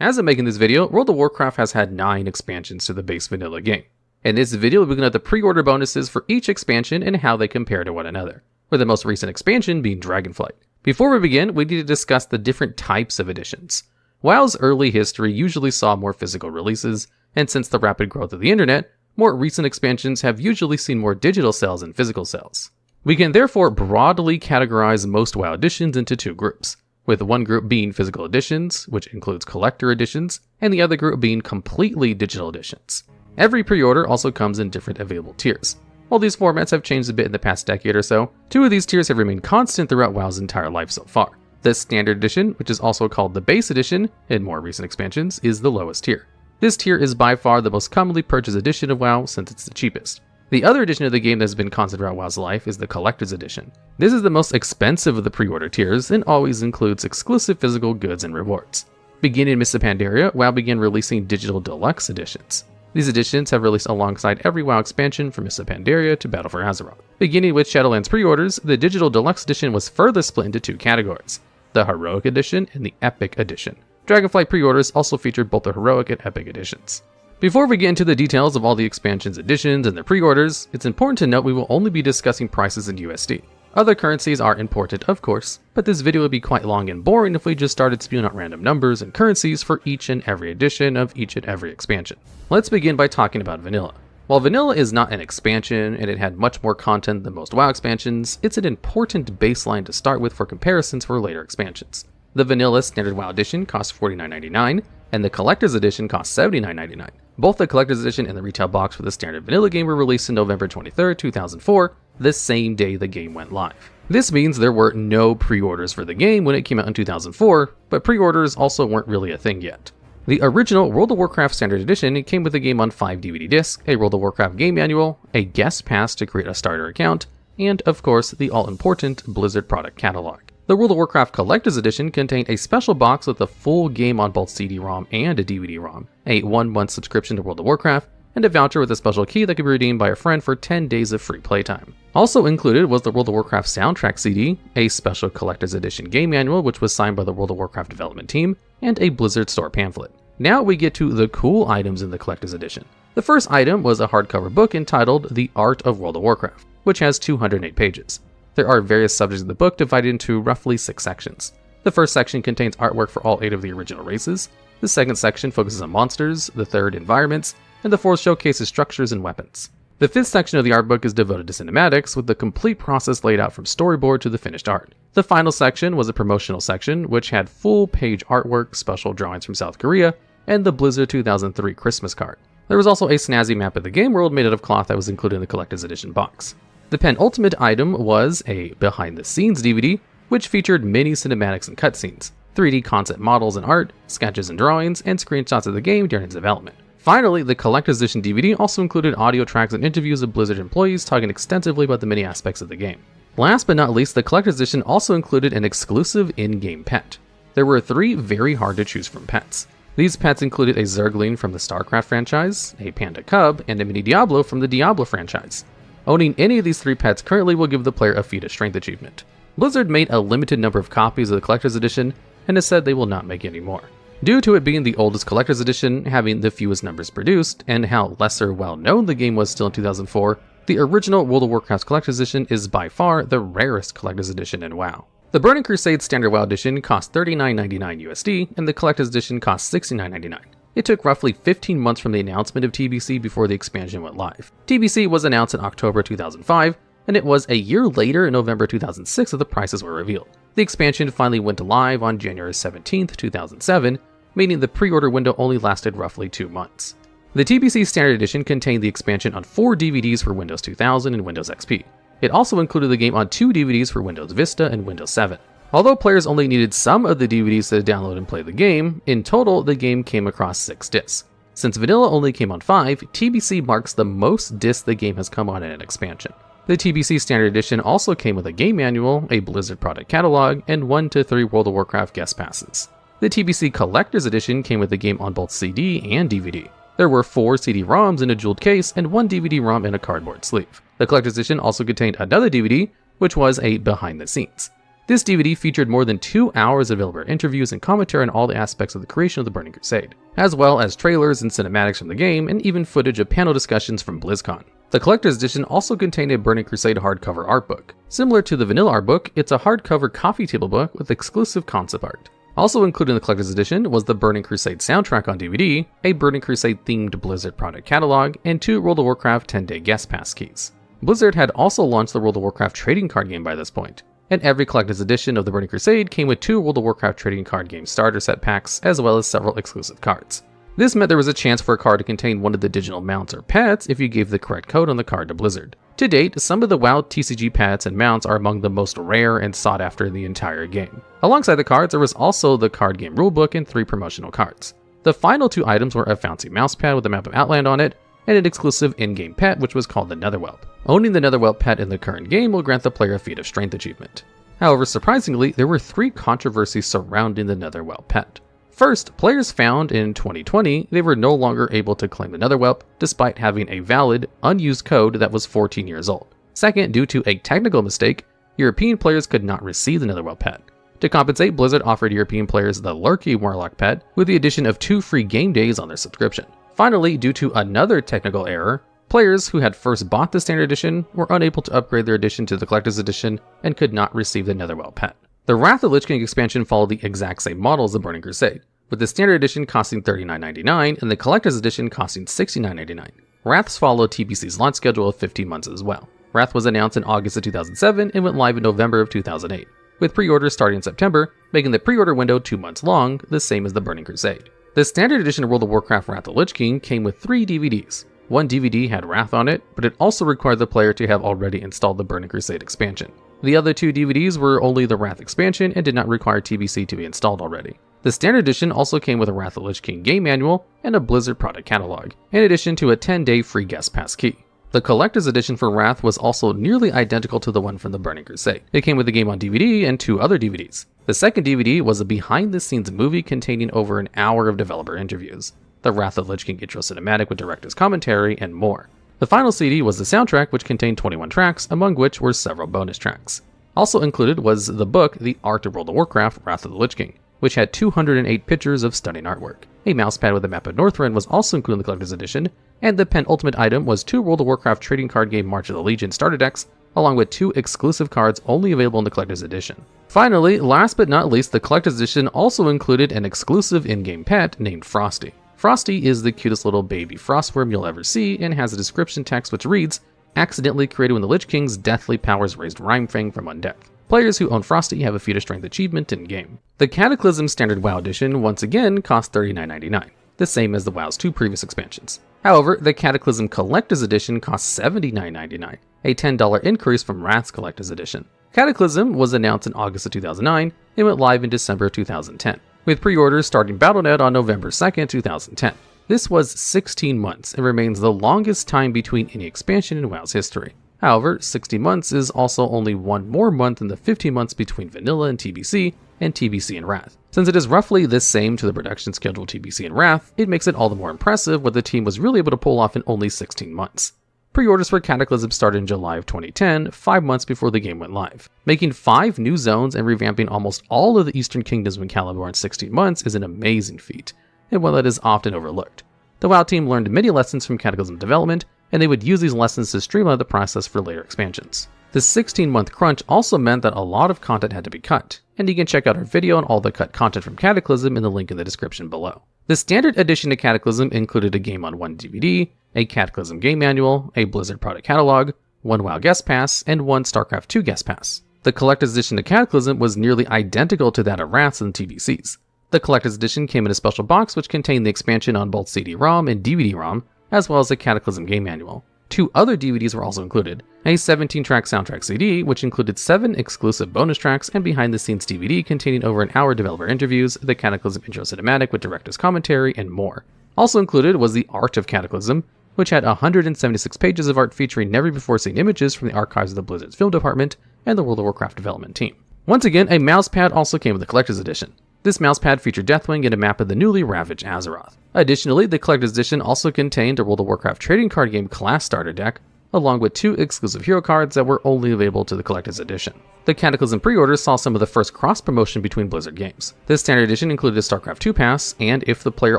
As I'm making this video, World of Warcraft has had 9 expansions to the base vanilla game. In this video, we'll be looking at the pre-order bonuses for each expansion and how they compare to one another, with the most recent expansion being Dragonflight. Before we begin, we need to discuss the different types of editions. WoW's early history usually saw more physical releases, and since the rapid growth of the internet, more recent expansions have usually seen more digital sales than physical sales. We can therefore broadly categorize most WoW editions into 2 groups, with one group being physical editions, which includes collector editions, and the other group being completely digital editions. Every pre-order also comes in different available tiers. While these formats have changed a bit in the past decade or so, 2 of these tiers have remained constant throughout WoW's entire life so far. The Standard Edition, which is also called the Base Edition in more recent expansions, is the lowest tier. This tier is by far the most commonly purchased edition of WoW since it's the cheapest. The other edition of the game that has been constant throughout WoW's life is the Collector's Edition. This is the most expensive of the pre-order tiers and always includes exclusive physical goods and rewards. Beginning in Mists of Pandaria, WoW began releasing digital deluxe editions. These editions have released alongside every WoW expansion from Mists of Pandaria to Battle for Azeroth. Beginning with Shadowlands pre-orders, the digital deluxe edition was further split into 2 categories, the Heroic Edition and the Epic Edition. Dragonflight pre-orders also featured both the Heroic and Epic editions. Before we get into the details of all the expansions editions and their pre-orders, it's important to note we will only be discussing prices in USD. Other currencies are important, of course, but this video would be quite long and boring if we just started spewing out random numbers and currencies for each and every edition of each and every expansion. Let's begin by talking about Vanilla. While Vanilla is not an expansion and it had much more content than most WoW expansions, it's an important baseline to start with for comparisons for later expansions. The Vanilla Standard WoW Edition costs $49.99, and the Collector's Edition costs $79.99. Both the Collector's Edition and the retail box for the Standard Vanilla game were released on November 23, 2004, the same day the game went live. This means there were no pre-orders for the game when it came out in 2004, but pre-orders also weren't really a thing yet. The original World of Warcraft Standard Edition came with the game on 5 DVD discs, a World of Warcraft game manual, a guest pass to create a starter account, and of course the all-important Blizzard product catalog. The World of Warcraft Collector's Edition contained a special box with a full game on both CD-ROM and a DVD-ROM, a 1-month subscription to World of Warcraft, and a voucher with a special key that could be redeemed by a friend for 10 days of free playtime. Also included was the World of Warcraft soundtrack CD, a special Collector's Edition game manual which was signed by the World of Warcraft development team, and a Blizzard store pamphlet. Now we get to the cool items in the Collector's Edition. The first item was a hardcover book entitled The Art of World of Warcraft, which has 208 pages. There are various subjects of the book divided into roughly 6 sections. The first section contains artwork for all 8 of the original races, the second section focuses on monsters, the third environments, and the fourth showcases structures and weapons. The fifth section of the art book is devoted to cinematics, with the complete process laid out from storyboard to the finished art. The final section was a promotional section, which had full-page artwork, special drawings from South Korea, and the Blizzard 2003 Christmas card. There was also a snazzy map of the game world made out of cloth that was included in the Collector's Edition box. The penultimate item was a behind-the-scenes DVD, which featured mini cinematics and cutscenes, 3D concept models and art, sketches and drawings, and screenshots of the game during its development. Finally, the Collector's Edition DVD also included audio tracks and interviews of Blizzard employees talking extensively about the many aspects of the game. Last but not least, the Collector's Edition also included an exclusive in-game pet. There were 3 very hard to choose from pets. These pets included a Zergling from the StarCraft franchise, a Panda Cub, and a Mini Diablo from the Diablo franchise. Owning any of these 3 pets currently will give the player a feat of strength achievement. Blizzard made a limited number of copies of the Collector's Edition and has said they will not make any more. Due to it being the oldest Collector's Edition, having the fewest numbers produced, and how lesser well-known the game was still in 2004, the original World of Warcraft Collector's Edition is by far the rarest Collector's Edition in WoW. The Burning Crusade Standard WoW Edition cost $39.99 USD, and the Collector's Edition cost $69.99. It took roughly 15 months from the announcement of TBC before the expansion went live. TBC was announced in October 2005, and it was a year later in November 2006 that the prices were revealed. The expansion finally went live on January 17, 2007, meaning the pre-order window only lasted roughly 2 months. The TBC Standard Edition contained the expansion on 4 DVDs for Windows 2000 and Windows XP. It also included the game on 2 DVDs for Windows Vista and Windows 7. Although players only needed some of the DVDs to download and play the game, in total the game came across 6 discs. Since Vanilla only came on 5, TBC marks the most discs the game has come on in an expansion. The TBC Standard Edition also came with a game manual, a Blizzard product catalog, and 1 to 3 World of Warcraft guest passes. The TBC Collector's Edition came with the game on both CD and DVD. There were 4 CD-ROMs in a jeweled case and 1 DVD-ROM in a cardboard sleeve. The Collector's Edition also contained another DVD, which was a behind the scenes. This DVD featured more than 2 hours of developer interviews and commentary on all the aspects of the creation of the Burning Crusade, as well as trailers and cinematics from the game, and even footage of panel discussions from BlizzCon. The Collector's Edition also contained a Burning Crusade hardcover art book. Similar to the vanilla art book, it's a hardcover coffee table book with exclusive concept art. Also included in the Collector's Edition was the Burning Crusade soundtrack on DVD, a Burning Crusade themed Blizzard product catalog, and 2 World of Warcraft 10-day guest pass keys. Blizzard had also launched the World of Warcraft trading card game by this point, and every Collector's Edition of the Burning Crusade came with 2 World of Warcraft trading card game starter set packs, as well as several exclusive cards. This meant there was a chance for a card to contain one of the digital mounts or pets if you gave the correct code on the card to Blizzard. To date, some of the WoW TCG pets and mounts are among the most rare and sought after in the entire game. Alongside the cards, there was also the card game rulebook and 3 promotional cards. The final 2 items were a fancy mousepad with a map of Outland on it, and an exclusive in-game pet which was called the Netherwhelp. Owning the Netherwhelp pet in the current game will grant the player a Feat of Strength achievement. However, surprisingly, there were 3 controversies surrounding the Netherwhelp pet. First, players found in 2020 they were no longer able to claim the Netherwhelp despite having a valid, unused code that was 14 years old. Second, due to a technical mistake, European players could not receive the Netherwhelp pet. To compensate, Blizzard offered European players the Lurky Warlock pet with the addition of 2 free game days on their subscription. Finally, due to another technical error, players who had first bought the Standard Edition were unable to upgrade their edition to the Collector's Edition and could not receive the Netherwhelp pet. The Wrath of the Lich King expansion followed the exact same model as the Burning Crusade, with the Standard Edition costing $39.99 and the Collector's Edition costing $69.99. Wraths followed TBC's launch schedule of 15 months as well. Wrath was announced in August of 2007 and went live in November of 2008, with pre-orders starting in September, making the pre-order window 2 months long, the same as the Burning Crusade. The Standard Edition of World of Warcraft Wrath of the Lich King came with 3 DVDs. One DVD had Wrath on it, but it also required the player to have already installed the Burning Crusade expansion. The other 2 DVDs were only the Wrath expansion and did not require TBC to be installed already. The Standard Edition also came with a Wrath of the Lich King game manual and a Blizzard product catalog, in addition to a 10-day free guest pass key. The Collector's Edition for Wrath was also nearly identical to the one from the Burning Crusade. It came with the game on DVD and 2 other DVDs. The second DVD was a behind-the-scenes movie containing over an hour of developer interviews, the Wrath of the Lich King intro cinematic with director's commentary, and more. The final CD was the soundtrack, which contained 21 tracks, among which were several bonus tracks. Also included was the book The Art of World of Warcraft Wrath of the Lich King, which had 208 pictures of stunning artwork. A mousepad with a map of Northrend was also included in the Collector's Edition, and the penultimate item was 2 World of Warcraft trading card game March of the Legion starter decks, along with 2 exclusive cards only available in the Collector's Edition. Finally, last but not least, the Collector's Edition also included an exclusive in-game pet named Frosty. Frosty is the cutest little baby frostworm you'll ever see and has a description text which reads, "Accidentally created when the Lich King's deathly powers raised Rhymefang from undeath. Players who own Frosty have a Feat of Strength achievement in-game." The Cataclysm Standard WoW Edition once again cost $39.99, the same as the WoW's 2 previous expansions. However, the Cataclysm Collector's Edition cost $79.99, a $10 increase from Wrath's Collector's Edition. Cataclysm was announced in August of 2009 and went live in December of 2010, with pre-orders starting Battle.net on November 2nd, 2010. This was 16 months and remains the longest time between any expansion in WoW's history. However, 60 months is also only 1 more month than the 15 months between Vanilla and TBC and Wrath. Since it is roughly the same to the production schedule TBC and Wrath, it makes it all the more impressive what the team was really able to pull off in only 16 months. Pre-orders for Cataclysm started in July of 2010, 5 months before the game went live. Making 5 new zones and revamping almost all of the Eastern Kingdoms of Caliber in 16 months is an amazing feat, and one that is often overlooked. The WoW team learned many lessons from Cataclysm development, and they would use these lessons to streamline the process for later expansions. The 16-month crunch also meant that a lot of content had to be cut, and you can check out our video on all the cut content from Cataclysm in the link in the description below. The Standard Edition to Cataclysm included a game on 1 DVD, a Cataclysm game manual, a Blizzard product catalog, 1 WoW guest pass, and 1 StarCraft 2 guest pass. The Collector's Edition to Cataclysm was nearly identical to that of Wrath's and TBC's. The Collector's Edition came in a special box which contained the expansion on both CD-ROM and DVD-ROM, as well as the Cataclysm game manual. 2 other DVDs were also included, a 17-track soundtrack CD, which included 7 exclusive bonus tracks, and behind-the-scenes DVD containing over an hour developer interviews, the Cataclysm intro cinematic with director's commentary, and more. Also included was the Art of Cataclysm, which had 176 pages of art featuring never-before-seen images from the archives of the Blizzard's film department and the World of Warcraft development team. Once again, a mousepad also came with the Collector's Edition. This mousepad featured Deathwing and a map of the newly ravaged Azeroth. Additionally, the Collector's Edition also contained a World of Warcraft trading card game class starter deck, along with 2 exclusive hero cards that were only available to the Collector's Edition. The Cataclysm pre-order saw some of the first cross-promotion between Blizzard games. This standard edition included a StarCraft 2 pass, and if the player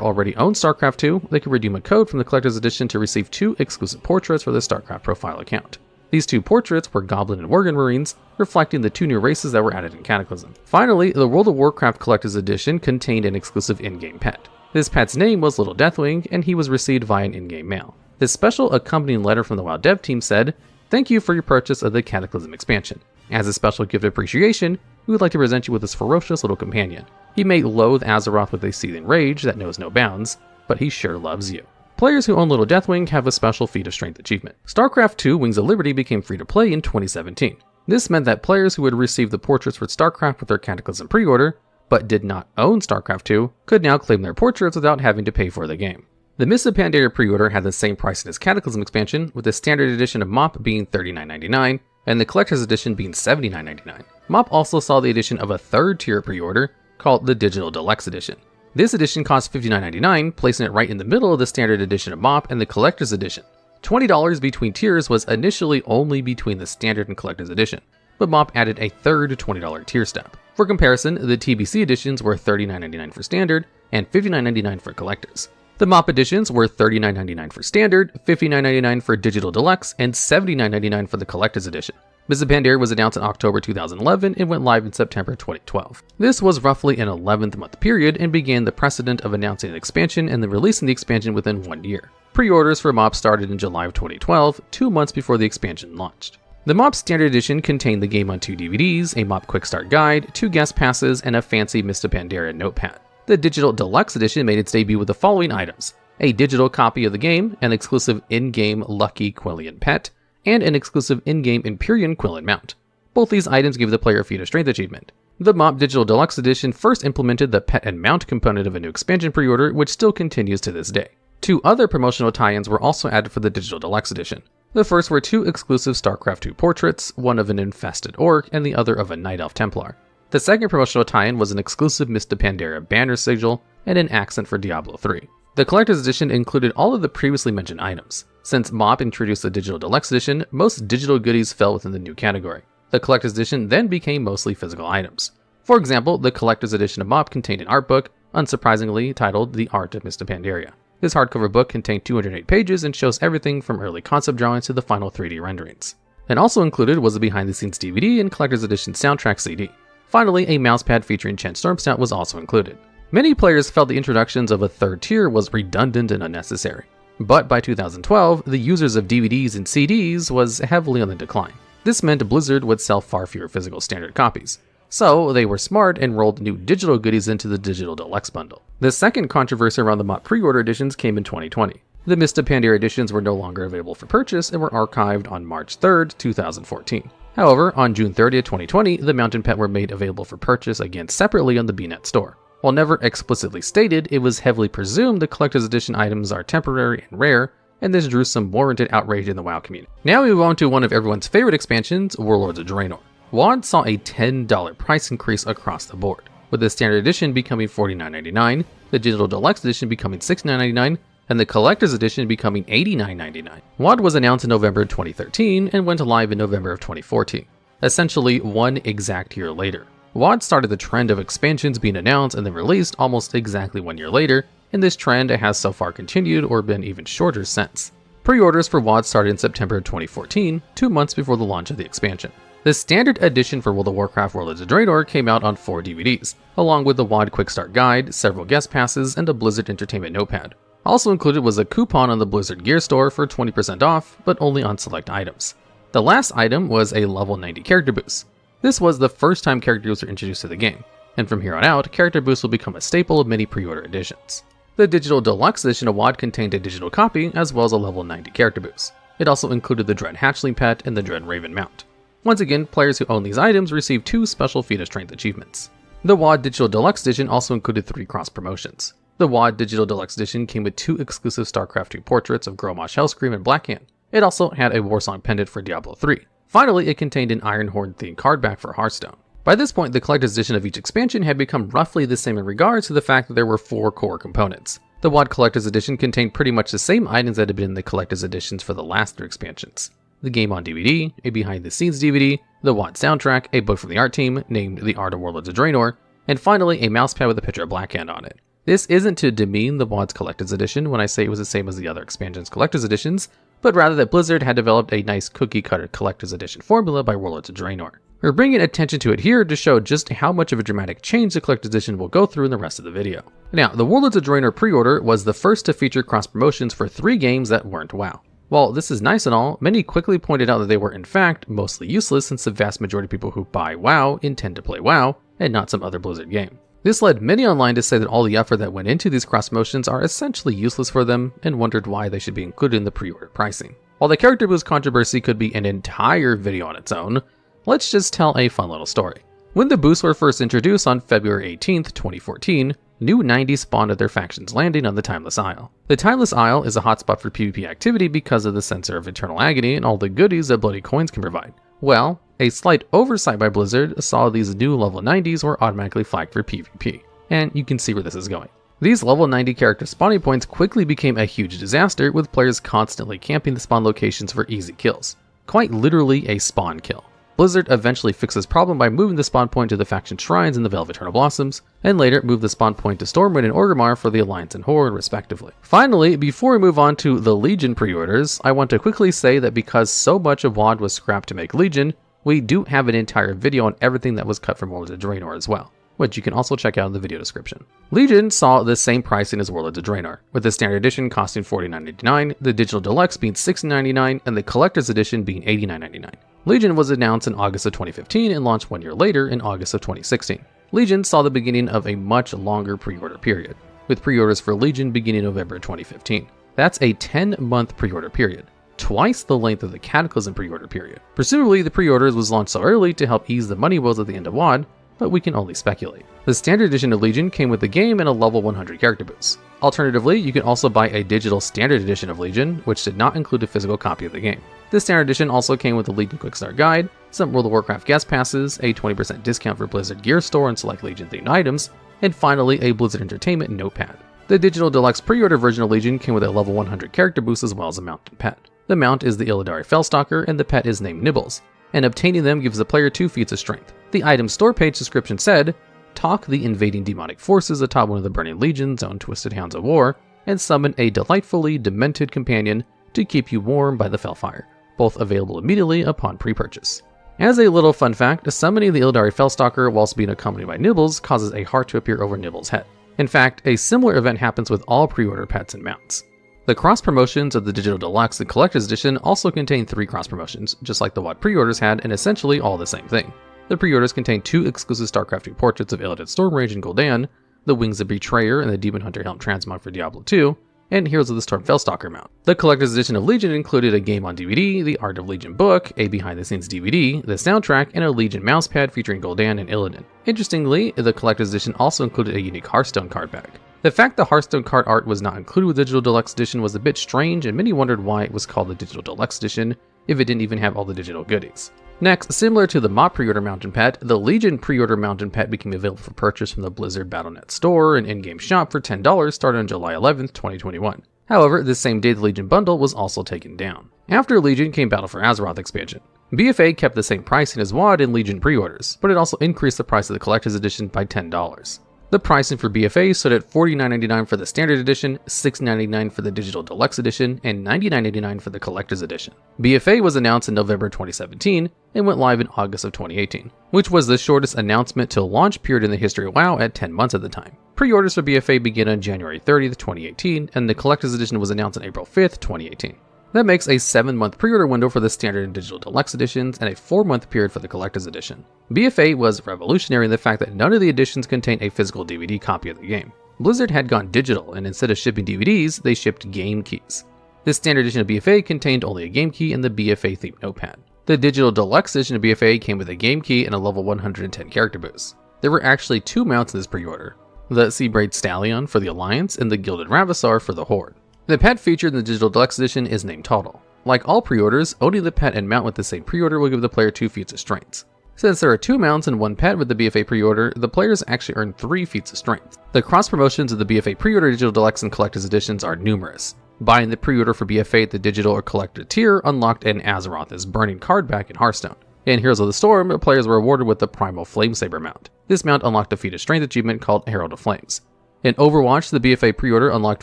already owned StarCraft 2, they could redeem a code from the Collector's Edition to receive 2 exclusive portraits for the StarCraft profile account. These 2 portraits were Goblin and Worgen Marines, reflecting the 2 new races that were added in Cataclysm. Finally, the World of Warcraft Collector's Edition contained an exclusive in-game pet. This pet's name was Little Deathwing, and he was received via an in-game mail. This special accompanying letter from the WoW dev team said, "Thank you for your purchase of the Cataclysm expansion. As a special gift of appreciation, we would like to present you with this ferocious little companion. He may loathe Azeroth with a seething rage that knows no bounds, but he sure loves you." Players who own Little Deathwing have a special feat of strength achievement. StarCraft 2 Wings of Liberty became free to play in 2017. This meant that players who had received the portraits for StarCraft with their Cataclysm pre-order, but did not own StarCraft 2, could now claim their portraits without having to pay for the game. The Mists of Pandaria pre-order had the same pricing as Cataclysm expansion, with the standard edition of MOP being $39.99, and the Collector's Edition being $79.99. MOP also saw the addition of a third tier pre-order, called the Digital Deluxe Edition. This edition cost $59.99, placing it right in the middle of the standard edition of MOP and the Collector's Edition. $20 between tiers was initially only between the standard and Collector's Edition, but MOP added a third $20 tier step. For comparison, the TBC editions were $39.99 for standard and $59.99 for collectors. The MOP editions were $39.99 for standard, $59.99 for Digital Deluxe, and $79.99 for the Collector's Edition. Mists of Pandaria was announced in October 2011 and went live in September 2012. This was roughly an 11-month period and began the precedent of announcing an expansion and then releasing the expansion within 1 year. Pre-orders for MOP started in July of 2012, 2 months before the expansion launched. The MOP Standard Edition contained the game on 2 DVDs, a MOP Quick Start Guide, 2 guest passes, and a fancy Mists of Pandaria notepad. The Digital Deluxe Edition made its debut with the following items: a digital copy of the game, an exclusive in-game Lucky Quillian pet, and an exclusive in-game Empyrean Quillian mount. Both these items give the player a feat of strength achievement. The MOP Digital Deluxe Edition first implemented the pet and mount component of a new expansion pre-order, which still continues to this day. 2 other promotional tie-ins were also added for the Digital Deluxe Edition. The first were 2 exclusive StarCraft 2 portraits, one of an infested orc and the other of a Night Elf Templar. The second promotional tie-in was an exclusive Mists of Pandaria banner sigil and an accent for Diablo 3. The Collector's Edition included all of the previously mentioned items. Since MOP introduced the Digital Deluxe Edition, most digital goodies fell within the new category. The Collector's Edition then became mostly physical items. For example, the Collector's Edition of MOP contained an art book, unsurprisingly titled The Art of Mists of Pandaria. This hardcover book contained 208 pages and shows everything from early concept drawings to the final 3D renderings. And also included was a behind-the-scenes DVD and Collector's Edition soundtrack CD. Finally, a mousepad featuring Chen Stormstout was also included. Many players felt the introductions of a third tier was redundant and unnecessary. But by 2012, the users of DVDs and CDs was heavily on the decline. This meant Blizzard would sell far fewer physical standard copies. So they were smart and rolled new digital goodies into the Digital Deluxe bundle. The second controversy around the MOP pre-order editions came in 2020. The Mists of Pandaria editions were no longer available for purchase and were archived on March 3rd, 2014. However, on June 30th, 2020, the Mountain Pet were made available for purchase again separately on the BNet store. While never explicitly stated, it was heavily presumed the Collector's Edition items are temporary and rare, and this drew some warranted outrage in the WoW community. Now we move on to one of everyone's favorite expansions, Warlords of Draenor. WoD saw a $10 price increase across the board, with the Standard Edition becoming $49.99, the Digital Deluxe Edition becoming $69.99, and the Collector's Edition becoming $89.99. WoD was announced in November 2013 and went live in November of 2014, essentially 1 exact year later. WoD started the trend of expansions being announced and then released almost exactly 1 year later, and this trend has so far continued or been even shorter since. Pre-orders for WoD started in September of 2014, 2 months before the launch of the expansion. The Standard Edition for World of Warcraft Warlords of Draenor came out on 4 DVDs, along with the WoD Quick Start Guide, several guest passes, and a Blizzard Entertainment notepad. Also included was a coupon on the Blizzard Gear Store for 20% off, but only on select items. The last item was a level 90 character boost. This was the first time character boosts were introduced to the game, and from here on out, character boosts will become a staple of many pre-order editions. The Digital Deluxe Edition of WoD contained a digital copy as well as a level 90 character boost. It also included the Dread Hatchling pet and the Dread Raven mount. Once again, players who own these items received 2 special feat of strength achievements. The WoD Digital Deluxe Edition also included 3 cross promotions. The WoD Digital Deluxe Edition came with 2 exclusive StarCraft 2 portraits of Grommash Hellscream and Blackhand. It also had a Warsong pendant for Diablo 3. Finally, it contained an Ironhorn themed card back for Hearthstone. By this point, the Collector's Edition of each expansion had become roughly the same in regards to the fact that there were 4 core components. The WoD Collector's Edition contained pretty much the same items that had been in the Collector's Editions for the last 3 expansions. the game on DVD, a behind-the-scenes DVD, the WoD soundtrack, a book from the art team named The Art of Warlords of Draenor, and finally a mousepad with a picture of Blackhand on it. This isn't to demean the WoD's Collector's Edition when I say it was the same as the other expansion's Collector's Editions, but rather that Blizzard had developed a nice cookie-cutter Collector's Edition formula by Warlords of Draenor. We're bringing attention to it here to show just how much of a dramatic change the Collector's Edition will go through in the rest of the video. Now, the Warlords of Draenor pre-order was the first to feature cross-promotions for 3 games that weren't WoW. While this is nice and all, many quickly pointed out that they were in fact mostly useless since the vast majority of people who buy WoW intend to play WoW and not some other Blizzard game. This led many online to say that all the effort that went into these cross-promotions are essentially useless for them and wondered why they should be included in the pre-order pricing. While the character boost controversy could be an entire video on its own, let's just tell a fun little story. When the boosts were first introduced on February 18th, 2014, new 90s spawned at their factions landing on the Timeless Isle. The Timeless Isle is a hotspot for PvP activity because of the Censer of Eternal Agony and all the goodies that bloody coins can provide. Well, a slight oversight by Blizzard saw these new level 90s were automatically flagged for PvP, and you can see where this is going. These level 90 character spawning points quickly became a huge disaster, with players constantly camping the spawn locations for easy kills. Quite literally a spawn kill. Blizzard eventually fixed this problem by moving the spawn point to the faction shrines in the Vale of Eternal Blossoms, and later moved the spawn point to Stormwind and Orgrimmar for the Alliance and Horde respectively. Finally, before we move on to the Legion pre-orders, I want to quickly say that because so much of WoD was scrapped to make Legion, we do have an entire video on everything that was cut from Warlords of Draenor as well, which you can also check out in the video description. Legion saw the same pricing as Warlords of Draenor, with the standard edition costing $49.99, the digital deluxe being $69.99, and the collector's edition being $89.99. Legion was announced in August of 2015 and launched 1 year later in August of 2016. Legion saw the beginning of a much longer pre-order period, with pre-orders for Legion beginning November 2015. That's a 10-month pre-order period, twice the length of the Cataclysm pre-order period. Presumably, the pre-orders was launched so early to help ease the money woes at the end of WoD, but we can only speculate. The standard edition of Legion came with the game and a level 100 character boost. Alternatively, you can also buy a digital standard edition of Legion, which did not include a physical copy of the game. This standard edition also came with the Legion Quick Start Guide, some World of Warcraft guest passes, a 20% discount for Blizzard Gear Store and select Legion-themed items, and finally a Blizzard Entertainment notepad. The digital deluxe pre-order version of Legion came with a level 100 character boost as well as a mount and pet. The mount is the Illidari Fellstalker and the pet is named Nibbles, and obtaining them gives the player 2 feats of strength. The item store page description said, "Talk the invading demonic forces atop one of the Burning Legion's own twisted hounds of war, and summon a delightfully demented companion to keep you warm by the Fellfire," both available immediately upon pre-purchase. As a little fun fact, summoning the Illidari Fellstalker whilst being accompanied by Nibbles causes a heart to appear over Nibbles' head. In fact, a similar event happens with all pre-order pets and mounts. The cross-promotions of the Digital Deluxe and Collector's Edition also contain 3 cross-promotions, just like the WoD pre-orders had, and essentially all the same thing. The pre-orders contain 2 exclusive StarCraft 2 portraits of Illidan Stormrage and Gul'dan, the Wings of Betrayer and the Demon Hunter Helm Transmog for Diablo 2, and Heroes of the Storm Fellstalker mount. The Collector's Edition of Legion included a game on DVD, the Art of Legion book, a behind-the-scenes DVD, the soundtrack, and a Legion mousepad featuring Gul'dan and Illidan. Interestingly, the Collector's Edition also included a unique Hearthstone card back. The fact the Hearthstone card art was not included with the Digital Deluxe Edition was a bit strange, and many wondered why it was called the Digital Deluxe Edition if it didn't even have all the digital goodies. Next, similar to the MOP pre-order mountain pet, the Legion pre-order mountain pet became available for purchase from the Blizzard Battle.net store and in-game shop for $10 starting on July 11th, 2021. However, this same day the Legion bundle was also taken down. After Legion came Battle for Azeroth expansion. BFA kept the same pricing as WoD and Legion pre-orders, but it also increased the price of the Collector's Edition by $10. The pricing for BFA stood at $49.99 for the Standard Edition, $6.99 for the Digital Deluxe Edition, and $99.99 for the Collector's Edition. BFA was announced in November 2017 and went live in August of 2018, which was the shortest announcement till launch period in the history of WoW at 10 months at the time. Pre-orders for BFA began on January 30th, 2018, and the Collector's Edition was announced on April 5th, 2018. That makes a 7-month pre-order window for the Standard and Digital Deluxe editions and a 4-month period for the Collector's Edition. BFA was revolutionary in the fact that none of the editions contained a physical DVD copy of the game. Blizzard had gone digital, and instead of shipping DVDs, they shipped game keys. The Standard Edition of BFA contained only a game key and the BFA themed notepad. The Digital Deluxe Edition of BFA came with a game key and a level 110 character boost. There were actually 2 mounts in this pre-order, the Seabraid Stallion for the Alliance and the Gilded Ravissar for the Horde. The pet featured in the Digital Deluxe Edition is named Toddle. Like all pre-orders, owning the pet and mount with the same pre-order will give the player 2 feats of strength. Since there are 2 mounts and 1 pet with the BFA pre-order, the players actually earn 3 feats of strength. The cross-promotions of the BFA pre-order Digital Deluxe and Collector's Editions are numerous. Buying the pre-order for BFA at the digital or collector tier unlocked an Azeroth as Burning card back in Hearthstone. In Heroes of the Storm, players were awarded with the Primal Flamesaber mount. This mount unlocked a feat of strength achievement called Herald of Flames. In Overwatch, the BFA pre-order unlocked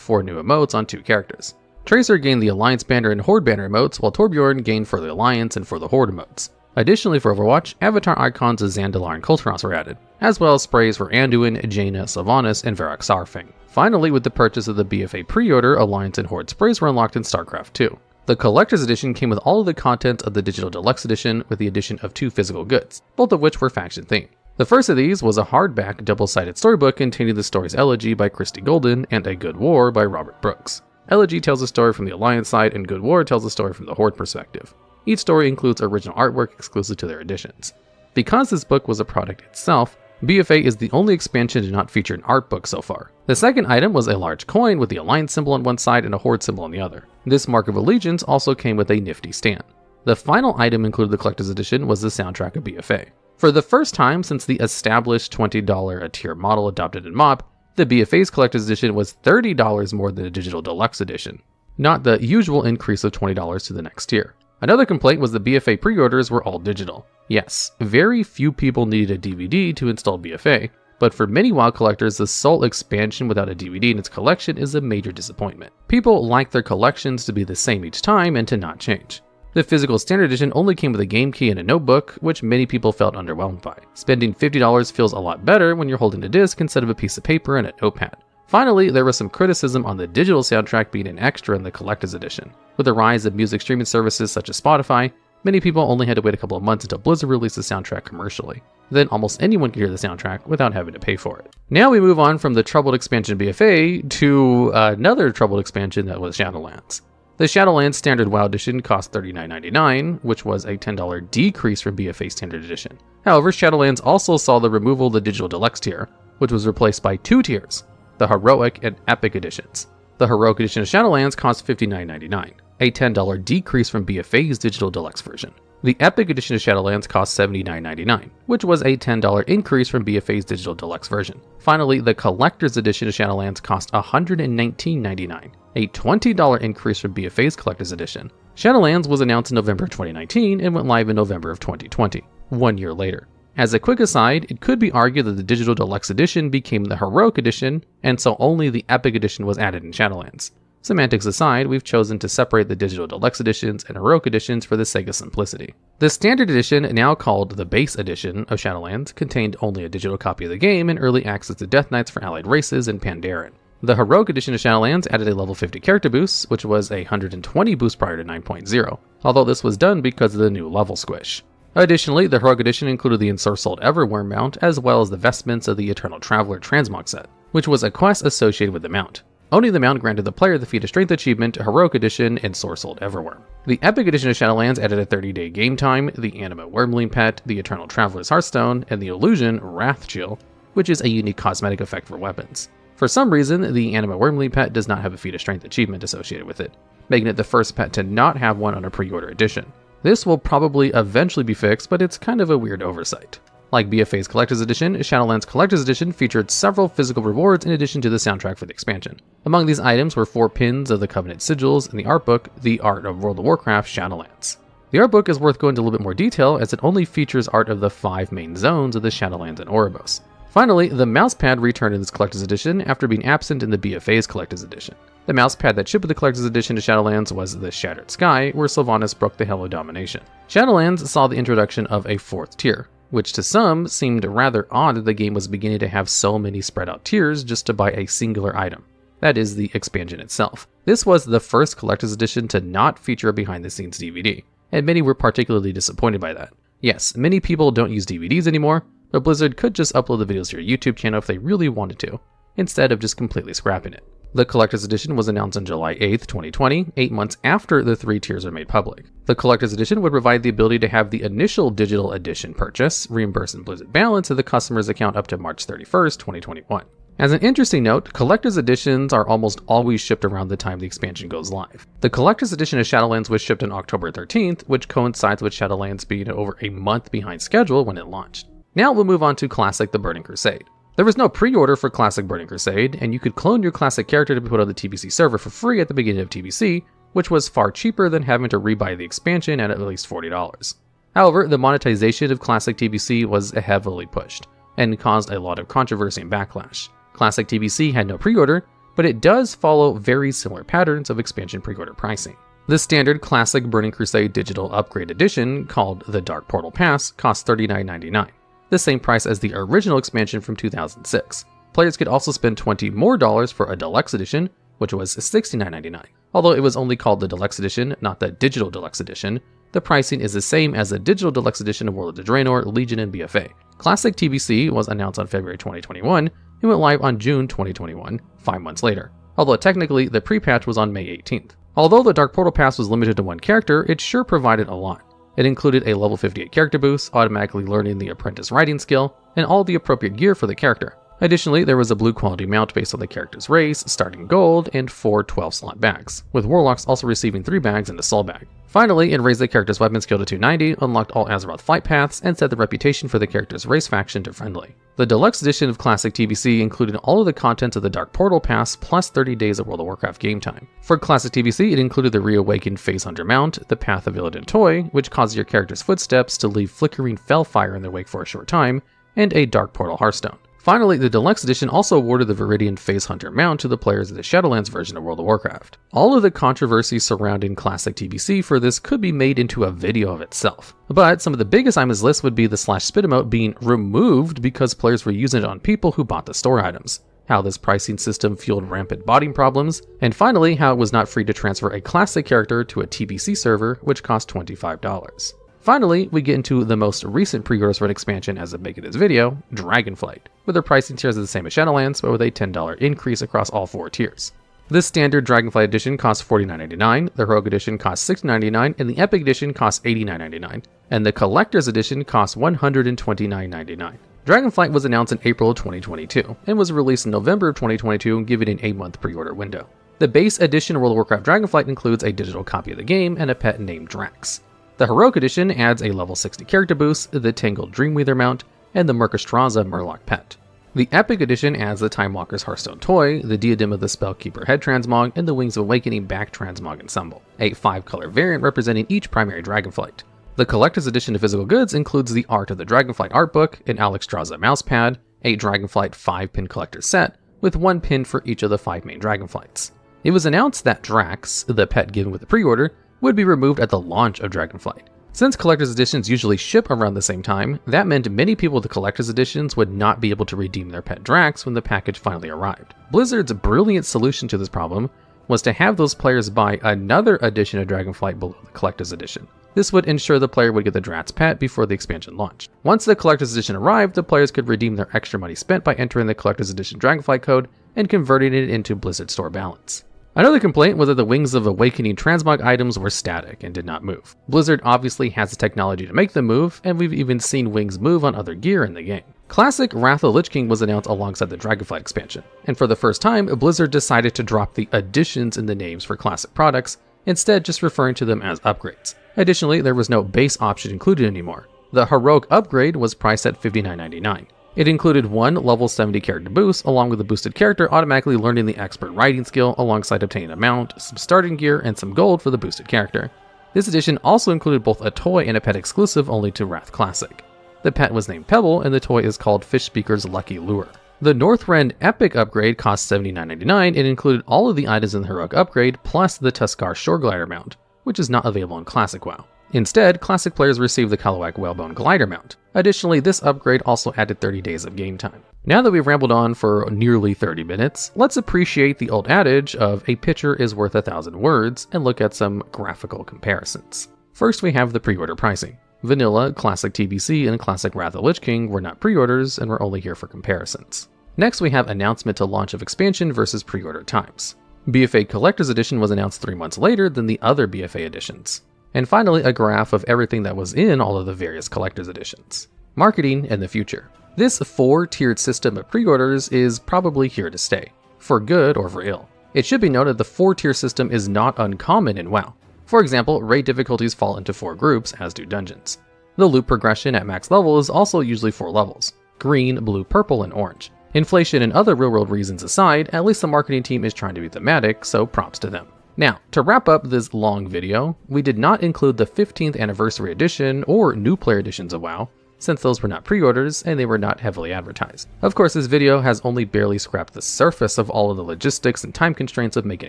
4 new emotes on 2 characters. Tracer gained the Alliance banner and Horde banner emotes, while Torbjorn gained for the Alliance and for the Horde emotes. Additionally, for Overwatch, avatar icons of Zandalar and Kulturos were added, as well as sprays for Anduin, Jaina, Sylvanas, and Varrock Saurfang. Finally, with the purchase of the BFA pre-order, Alliance and Horde sprays were unlocked in StarCraft 2. The Collector's Edition came with all of the content of the Digital Deluxe Edition with the addition of 2 physical goods, both of which were faction-themed. The first of these was a hardback, double-sided storybook containing the stories Elegy by Christy Golden and A Good War by Robert Brooks. Elegy tells a story from the Alliance side, and Good War tells a story from the Horde perspective. Each story includes original artwork exclusive to their editions. Because this book was a product itself, BFA is the only expansion to not feature an art book so far. The second item was a large coin with the Alliance symbol on one side and a Horde symbol on the other. This mark of allegiance also came with a nifty stand. The final item included the Collector's Edition was the soundtrack of BFA. For the first time since the established $20 a tier model adopted in MoP, the BFA's Collector's Edition was $30 more than the Digital Deluxe Edition, not the usual increase of $20 to the next tier. Another complaint was the BFA pre-orders were all digital. Yes, very few people needed a DVD to install BFA, but for many WoW collectors, the sole expansion without a DVD in its collection is a major disappointment. People like their collections to be the same each time and to not change. The physical standard edition only came with a game key and a notebook, which many people felt underwhelmed by. Spending $50 feels a lot better when you're holding a disc instead of a piece of paper and a notepad. Finally, there was some criticism on the digital soundtrack being an extra in the Collector's Edition. With the rise of music streaming services such as Spotify, many people only had to wait a couple of months until Blizzard released the soundtrack commercially. Then almost anyone could hear the soundtrack without having to pay for it. Now we move on from the troubled expansion BFA to another troubled expansion that was Shadowlands. The Shadowlands Standard WoW Edition cost $39.99, which was a $10 decrease from BFA Standard Edition. However, Shadowlands also saw the removal of the Digital Deluxe tier, which was replaced by 2 tiers, the Heroic and Epic editions. The Heroic edition of Shadowlands cost $59.99, a $10 decrease from BFA's Digital Deluxe version. The Epic edition of Shadowlands cost $79.99, which was a $10 increase from BFA's Digital Deluxe version. Finally, the Collector's Edition of Shadowlands cost $119.99, a $20 increase from BFA's Collector's Edition. Shadowlands was announced in November of 2019 and went live in November of 2020, 1 year later. As a quick aside, it could be argued that the Digital Deluxe Edition became the Heroic Edition, and so only the Epic Edition was added in Shadowlands. Semantics aside, we've chosen to separate the Digital Deluxe Editions and Heroic Editions for the sake of simplicity. The Standard Edition, now called the Base Edition of Shadowlands, contained only a digital copy of the game and early access to Death Knights for allied races and Pandaria. The Heroic Edition of Shadowlands added a level 50 character boost, which was a 120 boost prior to 9.0, although this was done because of the new level squish. Additionally, the Heroic Edition included the Ensorcelled Everworm mount, as well as the vestments of the Eternal Traveler Transmog set, which was a quest associated with the mount. Owning the mount granted the player the feat of strength achievement Heroic Edition Ensorcelled Everworm. The Epic Edition of Shadowlands added a 30-day game time, the Anima Wormling pet, the Eternal Traveler's Hearthstone, and the Illusion Wrath Chill, which is a unique cosmetic effect for weapons. For some reason, the Anima Wormling pet does not have a feat of strength achievement associated with it, making it the first pet to not have one on a pre-order edition. This will probably eventually be fixed, but it's kind of a weird oversight. Like BFA's Collector's Edition, Shadowlands Collector's Edition featured several physical rewards in addition to the soundtrack for the expansion. Among these items were 4 pins of the Covenant sigils and the art book, The Art of World of Warcraft Shadowlands. The art book is worth going into a little bit more detail as it only features art of the 5 main zones of the Shadowlands and Oribos. Finally, the mousepad returned in this Collector's Edition after being absent in the BFA's Collector's Edition. The mousepad that shipped with the Collector's Edition to Shadowlands was the Shattered Sky, where Sylvanas broke the Hell of Domination. Shadowlands saw the introduction of a 4th tier, which to some seemed rather odd that the game was beginning to have so many spread out tiers just to buy a singular item. That is, the expansion itself. This was the first Collector's Edition to not feature a behind the scenes DVD, and many were particularly disappointed by that. Yes, many people don't use DVDs anymore, but Blizzard could just upload the videos to your YouTube channel if they really wanted to, instead of just completely scrapping it. The Collector's Edition was announced on July 8th, 2020, 8 months after the 3 tiers were made public. The Collector's Edition would provide the ability to have the initial digital edition purchase reimbursed in Blizzard balance to the customer's account up to March 31st, 2021. As an interesting note, Collector's Editions are almost always shipped around the time the expansion goes live. The Collector's Edition of Shadowlands was shipped on October 13th, which coincides with Shadowlands being over a month behind schedule when it launched. Now we'll move on to Classic The Burning Crusade. There was no pre-order for Classic Burning Crusade, and you could clone your classic character to be put on the TBC server for free at the beginning of TBC, which was far cheaper than having to rebuy the expansion at least $40. However, the monetization of Classic TBC was heavily pushed, and caused a lot of controversy and backlash. Classic TBC had no pre-order, but it does follow very similar patterns of expansion pre-order pricing. The standard Classic Burning Crusade Digital Upgrade Edition, called the Dark Portal Pass, cost $39.99, the same price as the original expansion from 2006. Players could also spend $20 more for a Deluxe Edition, which was $69.99. Although it was only called the Deluxe Edition, not the Digital Deluxe Edition, the pricing is the same as the Digital Deluxe Edition of Warlords of Draenor, Legion, and BFA. Classic TBC was announced on February 2021 and went live on June 2021, 5 months later, although technically the pre-patch was on May 18th. Although the Dark Portal Pass was limited to one character, it sure provided a lot. It included a level 58 character boost, automatically learning the apprentice riding skill, and all the appropriate gear for the character. Additionally, there was a blue quality mount based on the character's race, starting gold, and 4 12-slot bags, with Warlocks also receiving 3 bags and a soul bag. Finally, it raised the character's weapon skill to 290, unlocked all Azeroth flight paths, and set the reputation for the character's race faction to friendly. The Deluxe Edition of Classic TBC included all of the contents of the Dark Portal Pass plus 30 days of World of Warcraft game time. For Classic TBC, it included the reawakened Phase Hunter mount, the Path of Illidan toy, which causes your character's footsteps to leave flickering felfire in their wake for a short time, and a Dark Portal Hearthstone. Finally, the Deluxe Edition also awarded the Viridian Phase Hunter mount to the players of the Shadowlands version of World of Warcraft. All of the controversy surrounding Classic TBC for this could be made into a video of itself, but some of the biggest on this list would be the /spit emote being removed because players were using it on people who bought the store items, how this pricing system fueled rampant botting problems, and finally how it was not free to transfer a Classic character to a TBC server, which cost $25. Finally, we get into the most recent pre-orders for an expansion as of making this video, Dragonflight, where their pricing tiers are the same as Shadowlands, but with a $10 increase across all 4 tiers. The standard Dragonflight edition costs $49.99, the Heroic edition costs $69.99, and the Epic edition costs $89.99, and the Collector's edition costs $129.99. Dragonflight was announced in April of 2022, and was released in November of 2022, giving an 8-month pre-order window. The base edition of World of Warcraft Dragonflight includes a digital copy of the game and a pet named Drax. The Heroic Edition adds a level 60 character boost, the Tangled Dreamweaver mount, and the Mercastraza Murloc pet. The Epic Edition adds the Time Walker's Hearthstone toy, the Diadem of the Spellkeeper head transmog, and the Wings of Awakening back transmog ensemble, a 5-color variant representing each primary Dragonflight. The Collector's Edition of physical goods includes the Art of the Dragonflight art book, an Alexstrasza mousepad, a Dragonflight 5-pin collector set, with 1 pin for each of the 5 main Dragonflights. It was announced that Drax, the pet given with the pre-order, would be removed at the launch of Dragonflight. Since collector's editions usually ship around the same time, that meant many people with the collector's editions would not be able to redeem their pet Drax when the package finally arrived. Blizzard's brilliant solution to this problem was to have those players buy another edition of Dragonflight below the collector's edition. This would ensure the player would get the Drax pet before the expansion launched. Once the collector's edition arrived, the players could redeem their extra money spent by entering the collector's edition Dragonflight code and converting it into Blizzard store balance. Another complaint was that the Wings of Awakening transmog items were static and did not move. Blizzard obviously has the technology to make them move, and we've even seen wings move on other gear in the game. Classic Wrath of the Lich King was announced alongside the Dragonflight expansion, and for the first time, Blizzard decided to drop the additions in the names for classic products, instead just referring to them as upgrades. Additionally, there was no base option included anymore. The Heroic upgrade was priced at $59.99. It included 1 level 70 character boost, along with a boosted character automatically learning the expert riding skill alongside obtaining a mount, some starting gear, and some gold for the boosted character. This edition also included both a toy and a pet exclusive only to Wrath Classic. The pet was named Pebble, and the toy is called Fish Speaker's Lucky Lure. The Northrend Epic upgrade cost $79.99 and included all of the items in the Heroic upgrade, plus the Tuskar Shore Glider mount, which is not available in Classic WoW. Instead, Classic players received the Kalawak Whalebone Glider mount. Additionally, this upgrade also added 30 days of game time. Now that we've rambled on for nearly 30 minutes, let's appreciate the old adage of a picture is worth 1,000 words and look at some graphical comparisons. First, we have the pre-order pricing. Vanilla, Classic TBC, and Classic Wrath of the Lich King were not pre-orders and were only here for comparisons. Next, we have announcement to launch of expansion versus pre-order times. BFA Collector's Edition was announced 3 months later than the other BFA editions. And finally, a graph of everything that was in all of the various collector's editions. Marketing and the future. This 4-tiered system of pre-orders is probably here to stay, for good or for ill. It should be noted the 4-tier system is not uncommon in WoW. For example, raid difficulties fall into 4 groups, as do dungeons. The loot progression at max level is also usually 4 levels: green, blue, purple, and orange. Inflation and other real-world reasons aside, at least the marketing team is trying to be thematic, so props to them. Now, to wrap up this long video, we did not include the 15th anniversary edition or new player editions of WoW, since those were not pre-orders and they were not heavily advertised. Of course, this video has only barely scratched the surface of all of the logistics and time constraints of making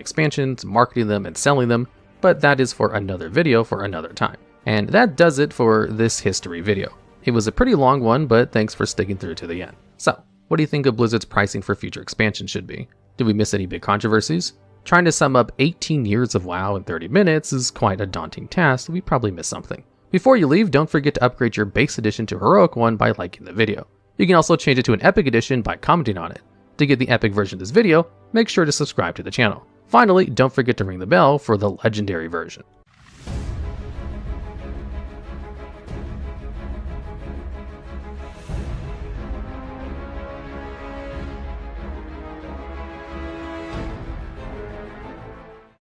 expansions, marketing them, and selling them, but that is for another video for another time. And that does it for this history video. It was a pretty long one, but thanks for sticking through to the end. So, what do you think of Blizzard's pricing for future expansions should be? Did we miss any big controversies? Trying to sum up 18 years of WoW in 30 minutes is quite a daunting task, we probably missed something. Before you leave, don't forget to upgrade your base edition to Heroic one by liking the video. You can also change it to an Epic edition by commenting on it. To get the Epic version of this video, make sure to subscribe to the channel. Finally, don't forget to ring the bell for the Legendary version.